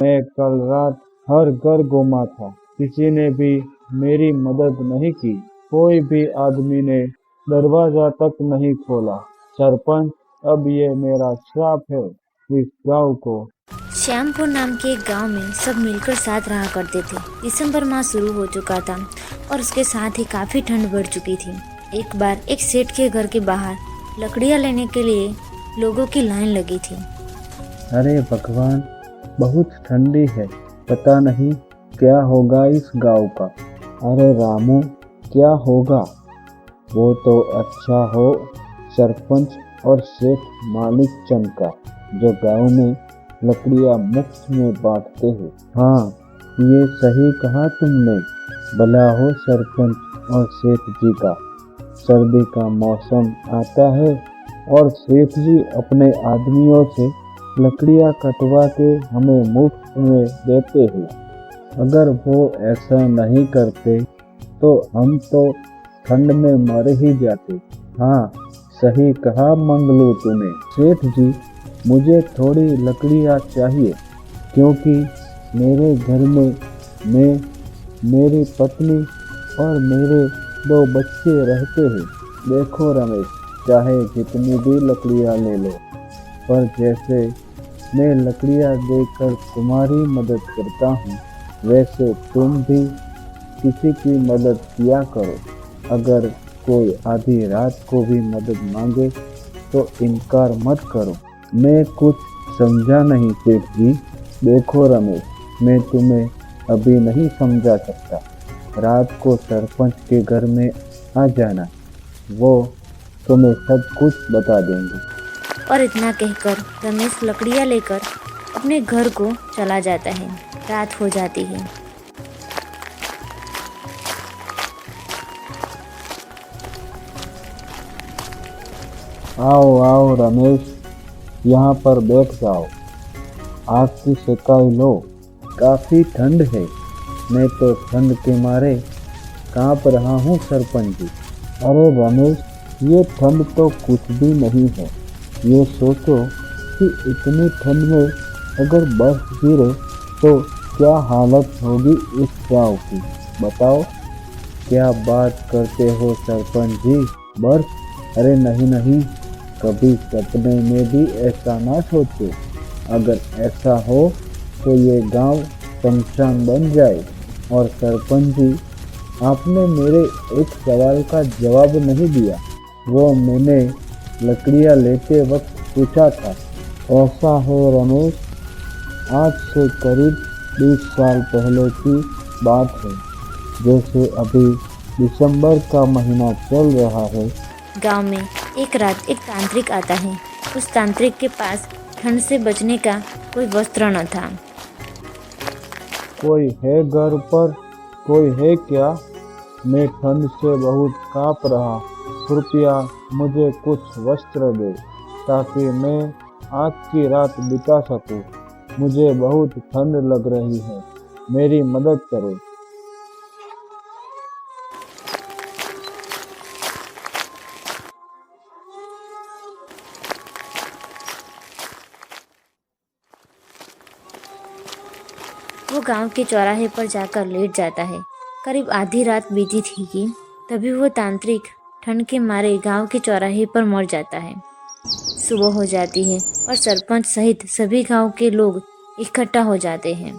मैं कल रात हर घर घूमा था, किसी ने भी मेरी मदद नहीं की। कोई भी आदमी ने दरवाजा तक नहीं खोला। सरपंच, अब ये मेरा श्राप है इस गांव को। श्यामपुर नाम के एक गांव में सब मिलकर साथ रहा करते थे। दिसंबर माह शुरू हो चुका था और उसके साथ ही काफी ठंड बढ़ चुकी थी। एक बार एक सेठ के घर के बाहर लकड़ियां लेने के लिए लोगों की लाइन लगी थी। अरे भगवान, बहुत ठंडी है, पता नहीं क्या होगा इस गांव का। अरे रामू, क्या होगा? वो तो अच्छा हो सरपंच और सेठ मालिक चंद का, जो गांव में लकड़ियां मुफ्त में बांटते हैं। हाँ, ये सही कहा तुमने। भला हो सरपंच और सेठ जी का। सर्दी का मौसम आता है और सेठ जी अपने आदमियों से लकड़ियां कटवा के हमें मुफ्त में देते हैं। अगर वो ऐसा नहीं करते तो हम तो ठंड में मर ही जाते। हाँ, सही कहा मंगलू तूने। सेठ जी, मुझे थोड़ी लकड़ियां चाहिए, क्योंकि मेरे घर में मैं, मेरी पत्नी और मेरे 2 बच्चे रहते हैं। देखो रमेश, चाहे जितनी भी लकड़ियां ले लो, पर जैसे मैं लकड़ियां देकर तुम्हारी मदद करता हूँ, वैसे तुम भी किसी की मदद किया करो। अगर कोई आधी रात को भी मदद मांगे तो इनकार मत करो। मैं कुछ समझा नहीं सेठ जी। देखो रमेश, मैं तुम्हें अभी नहीं समझा सकता। रात को सरपंच के घर में आ जाना, वो तुम्हें सब कुछ बता देंगे। और इतना कहकर रमेश लकड़ियां लेकर अपने घर को चला जाता है। रात हो जाती है। आओ आओ रमेश, यहाँ पर बैठ जाओ। आग की सेकाई लो। काफी ठंड है, मैं तो ठंड के मारे कांप रहा हूँ सरपंच जी। अरे रमेश, ये ठंड तो कुछ भी नहीं है। ये सोचो कि इतनी ठंड में अगर बर्फ गिरे तो क्या हालत होगी इस गांव की। बताओ, क्या बात करते हो सरपंच जी? बर्फ? अरे नहीं नहीं, कभी सपने में भी ऐसा ना सोचो। अगर ऐसा हो तो ये गांव शमशान बन जाए। और सरपंच जी, आपने मेरे एक सवाल का जवाब नहीं दिया। वो मैंने लकड़ियां लेते वक्त पूछा था। ऐसा है रमेश, आज से करीब 20 साल पहले की बात है। जैसे अभी दिसंबर का महीना चल रहा है। गांव में एक रात एक तांत्रिक आता है। उस तांत्रिक के पास ठंड से बचने का कोई वस्त्र न था। कोई है घर पर? कोई है क्या? मैं ठंड से बहुत कांप रहा। कृपया मुझे कुछ वस्त्र दे, ताकि मैं आज की रात बिता सकूं। मुझे बहुत ठंड लग रही है, मेरी मदद करो। वो गांव के चौराहे पर जाकर लेट जाता है। करीब आधी रात बीती थी कि तभी वो तांत्रिक ठंड के मारे गांव के चौराहे पर मर जाता है। सुबह हो जाती है और सरपंच सहित सभी गांव के लोग इकट्ठा हो जाते हैं।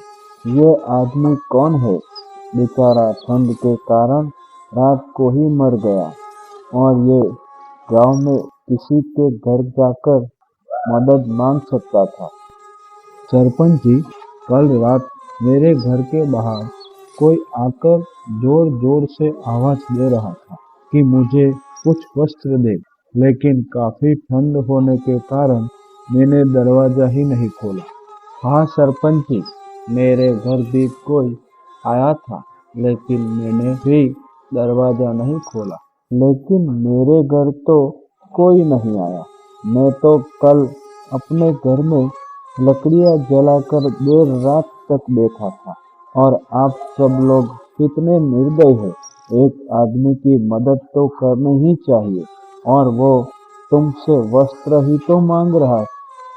ये आदमी कौन है? बेचारा ठंड के कारण रात को ही मर गया, और ये गांव में किसी के घर जाकर मदद मांग सकता था। सरपंच जी, कल रात मेरे घर के बाहर कोई आकर जोर जोर से आवाज दे रहा था कि मुझे कुछ वस्त्र दे, लेकिन काफी ठंड होने के कारण मैंने दरवाजा ही नहीं खोला। हाँ सरपंच जी, मेरे घर भी कोई आया था, लेकिन मैंने भी दरवाजा नहीं खोला। लेकिन मेरे घर तो कोई नहीं आया। मैं तो कल अपने घर में लकड़ियां जलाकर देर रात तक बैठा था, और आप सब लोग कितने निर्दयी हैं। एक आदमी की मदद तो करनी ही चाहिए, और वो तुमसे वस्त्र ही तो मांग रहा है।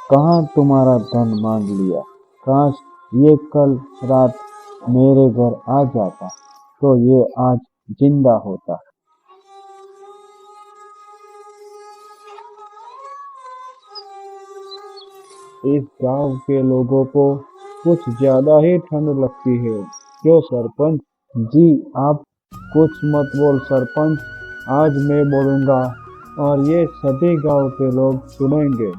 कहाँ तुम्हारा धन मांग लिया? काश ये कल रात मेरे घर आ जाता तो ये आज जिंदा होता। इस गांव के लोगों को कुछ ज्यादा ही ठंड लगती है। क्यों सरपंच जी, आप कुछ मत बोल सरपंच, आज मैं बोलूंगा और ये सभी गांव के लोग सुनेंगे।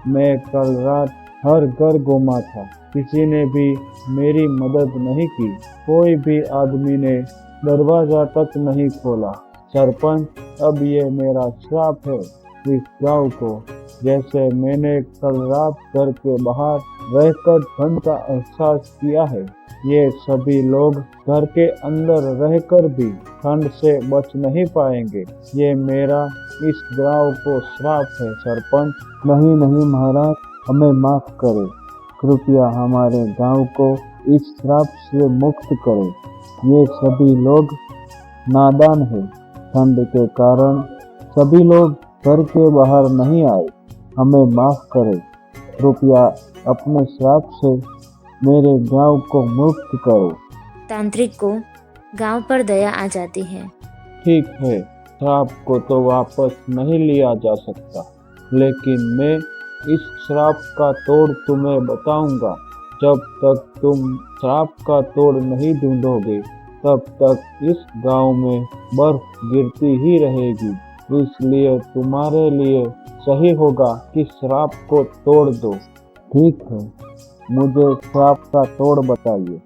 मैं कल रात हर घर घूमा था, किसी ने भी मेरी मदद नहीं की, कोई भी आदमी ने दरवाजा तक नहीं खोला। सरपंच, अब ये मेरा श्राप है इस गांव को। जैसे मैंने कल रात घर के बाहर रहकर ठंड का एहसास किया है, ये सभी लोग घर के अंदर रहकर भी ठंड से बच नहीं पाएंगे। ये मेरा इस गांव को श्राप है सरपंच। नहीं नहीं महाराज, हमें माफ करें, कृपया हमारे गांव को इस श्राप से मुक्त करें। ये सभी लोग नादान हैं, ठंड के कारण सभी लोग घर के बाहर नहीं आए। हमें माफ करें, कृपया अपने श्राप से मेरे गांव को मुक्त करो। तांत्रिक को गांव पर दया आ जाती है। ठीक है, श्राप को तो वापस नहीं लिया जा सकता, लेकिन मैं इस श्राप का तोड़ तुम्हें बताऊंगा। जब तक तुम श्राप का तोड़ नहीं ढूंढोगे, तब तक इस गांव में बर्फ गिरती ही रहेगी। इसलिए तुम्हारे लिए सही होगा कि श्राप को तोड़ दो। ठीक है, मुझे श्राप का तोड़ बताइए।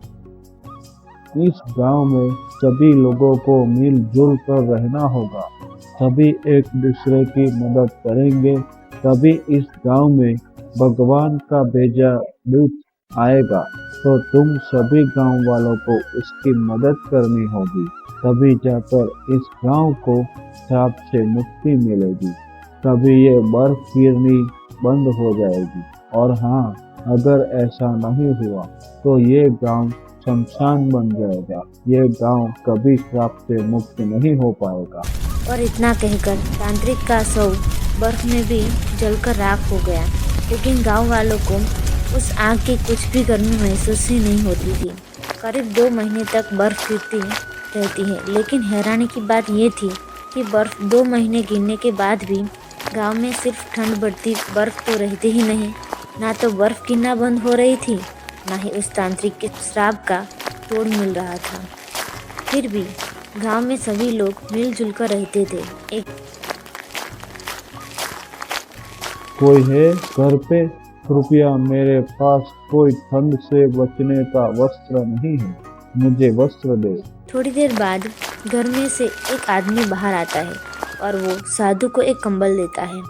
इस गांव में सभी लोगों को मिलजुल कर रहना होगा, सभी एक दूसरे की मदद करेंगे, तभी इस गांव में भगवान का भेजा दूत आएगा। तो तुम सभी गांव वालों को उसकी मदद करनी होगी, तभी जाकर इस गांव को श्राप से मुक्ति मिलेगी, तभी ये बर्फ गिरनी बंद हो जाएगी। और हाँ, अगर ऐसा नहीं हुआ तो ये गांव शमशान बन जाएगा। ये गांव कभी श्राप से मुक्त नहीं हो पाएगा। और इतना कहकर तांत्रिक का शव बर्फ में भी जलकर राख हो गया। लेकिन गांव वालों को उस आग की कुछ भी गर्मी महसूस ही नहीं होती थी। करीब 2 महीने तक बर्फ गिरती रहती है, लेकिन हैरानी की बात ये थी कि बर्फ 2 महीने गिरने के बाद भी गांव में सिर्फ ठंड बढ़ती, बर्फ तो रहती ही नहीं। ना तो बर्फ गिरना बंद हो रही थी, ना ही उस तांत्रिक के श्राप का तोड़ मिल रहा था। फिर भी गांव में सभी लोग मिलजुल कर रहते थे। एक कोई है घर पे? कृपया, मेरे पास कोई ठंड से बचने का वस्त्र नहीं है, मुझे वस्त्र दे। थोड़ी देर बाद घर में से एक आदमी बाहर आता है और वो साधु को एक कंबल देता है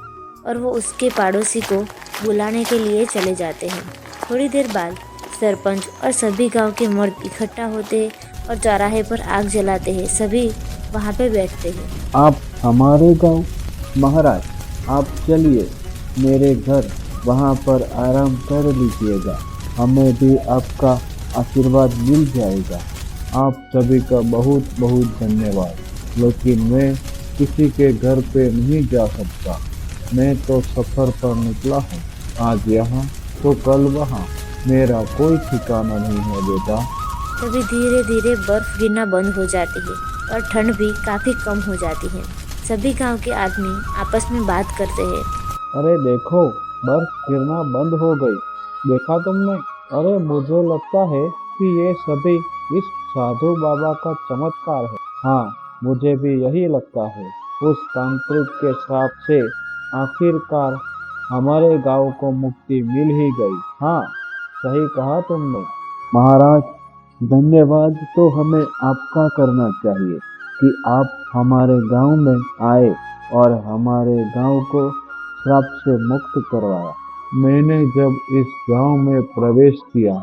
और वो उसके पड़ोसी को बुलाने के लिए चले जाते हैं। थोड़ी देर बाद सरपंच और सभी गांव के मर्द इकट्ठा होते हैं और चौराहे पर आग जलाते हैं। सभी वहां पे बैठते हैं। आप हमारे गांव? महाराज, आप चलिए मेरे घर, वहां पर आराम कर लीजिएगा, हमें भी आपका आशीर्वाद मिल जाएगा। आप सभी का बहुत बहुत धन्यवाद, लेकिन मैं किसी के घर पे नहीं जा सकता। मैं तो सफर पर निकला हूँ, आज यहाँ तो कल वहाँ, मेरा कोई ठिकाना नहीं है बेटा। तभी धीरे धीरे बर्फ गिरना बंद हो जाती है और ठंड भी काफी कम हो जाती है। सभी गांव के आदमी आपस में बात करते हैं। अरे देखो, बर्फ गिरना बंद हो गई, देखा तुमने? अरे मुझे लगता है कि ये सभी इस साधु बाबा का चमत्कार है। हाँ, मुझे भी यही लगता है। उस तांत्रिक के श्राप से आखिरकार हमारे गांव को मुक्ति मिल ही गई। हाँ, सही कहा तुमने। महाराज, धन्यवाद तो हमें आपका करना चाहिए कि आप हमारे गांव में आए और हमारे गांव को श्राप से मुक्त करवाया। मैंने जब इस गांव में प्रवेश किया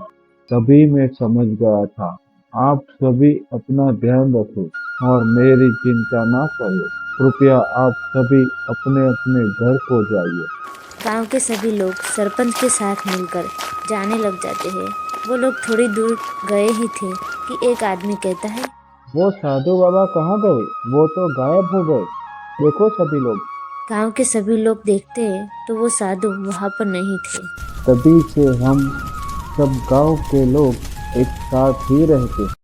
तभी मैं समझ गया था। आप सभी अपना ध्यान रखो और मेरी चिंता ना करो। कृपया आप सभी अपने अपने घर को जाइए। गांव के सभी लोग सरपंच के साथ मिलकर जाने लग जाते हैं। वो लोग थोड़ी दूर गए ही थे कि एक आदमी कहता है, वो साधु बाबा कहाँ गए? वो तो गायब हो गए। देखो सभी लोग। गांव के सभी लोग देखते हैं तो वो साधु वहाँ पर नहीं थे। तभी से हम सब गांव के लोग एक साथ ही रहते।